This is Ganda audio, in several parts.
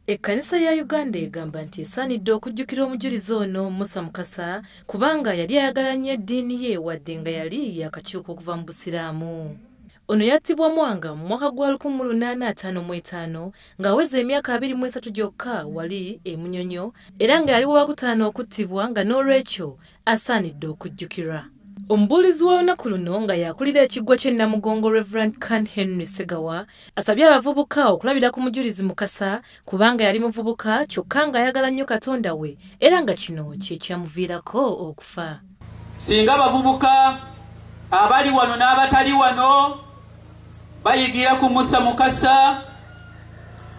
Ekkanisa ya Uganda egamba nti esaanidde okujjukira omujulizi ono Musa Mukasa kubanga yali ayagala nnyo eddiini ye wadde nga yali yakakyuka okuva mu Busiraamu. Ono yattibwa Mwanga mu mwaka gwa 1855 ng'aweza emyaka 23 gyokka wali e Munyonyo era nga yali wakutaano okuttibwa nga n'olwekyo asaanidde okujjukirwa. Omubuulizi w'olunaku luno nga yakulira ekiggwa ky'e Namugongo Reverend Khan Henry Segawa asabye abavubuka okulabira ku mujulizi Mukasa kubanga yali muvubuka kyokka nga ayagala nnyo Katonda we era nga kino kye kyamuviirako okufa. Singa abavubuka abali wano n'abatali wano bayigira ku Musa Mukasa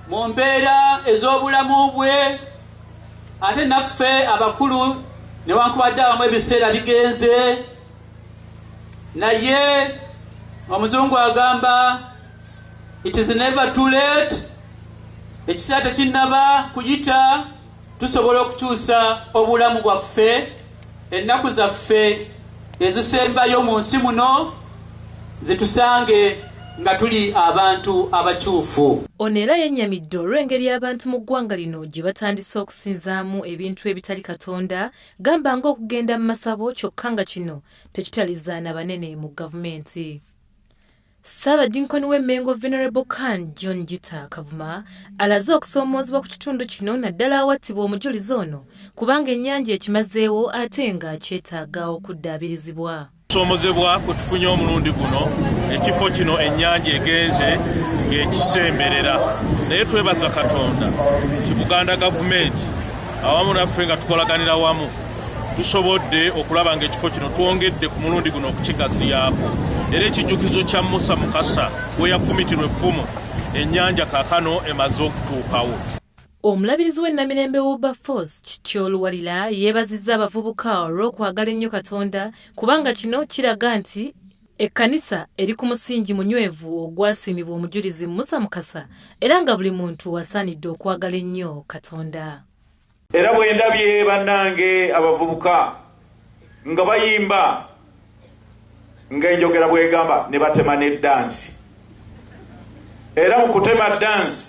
mu mbeera ez'obulamu bwe, ate naffe abakulu newankubadde abamu ebiseera bigenze, naye omuzungu agamba it is never too late, ekiseera tekinnaba kuyita, tusobola okukyusa obulamu bwaffe, ennaku zaffe ezisembayo mu nsi muno zitusange nga tuli abantu abakyufu. Ono era yennyamidde olw'engeri abantu mu ggwanga lino gye batandise okusinzaamu ebintu ebitali Katonda, gamba ng'okugenda mu masabo kyokka nga kino tekitalizaana banene mu gavumenti. Ssaabadinkoni w'Emmengo Venerable Khan John Gita Kavuma alaze okusoomoozebwa ku kitundu kino naddala awattibwa omujulizi ono kubanga ennyanja ekimazeewo ate nga kyetaaga okuddaabirizibwa. Soomozebwa kwe tufunye omulundi guno ekifo kino ennyanja egenze ng'ekisemberera, naye twebaza Katonda nti Buganda gavumenti awamu naffe nga tukolaganira wamu tusobodde okulaba ng'ekifo kino twongedde ku mulundi guno okukigaziyaako, era ekijjukizo kya Musa Mukasa we yafumitirwa effumu ennyanja kaakano emaze okutuukawo. Omulabirizi w'ennamirembe Wilberforce Kityo Luwalira yeebazizza abavubuka olw'okwagala ennyo Katonda kubanga kino kiraga nti ekkanisa eri ku musingi munywevu ogwasiimibwa omujulizi Musa Mukasa era nga buli muntu asaanidde okwagala ennyo Katonda. Era bwe ndabye bannange abavubuka nga bayimba ng'enjogera bw'egamba ne batema ne dansi, era mu kutema dansi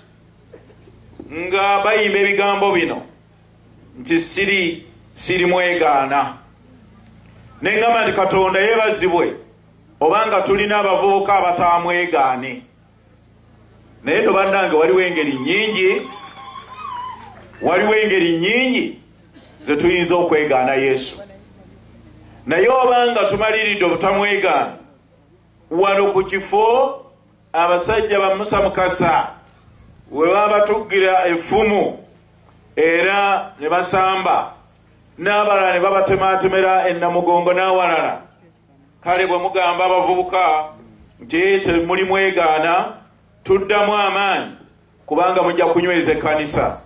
nga bayimba ebigambo bino nti siri mwegaana, n'engamba nti Katonda yeebazibwe obanga tulina abavubuka abatamwegaane. Naye no bannange waliwo engeri nnyingi ze tuyinza okwegaana Yesu, naye obanga tumaliridde obutamwegaana wano ku kifo abasajja ba Musa Mukasa we babatuggira effumu era ne basamba n'abalala ne babatemaatemera e Namugongo n'awalala, kale bwe mugamba abavubuka nti temuli mwegaana tuddamu amaanyi kubanga mujja kunyweza ekkanisa.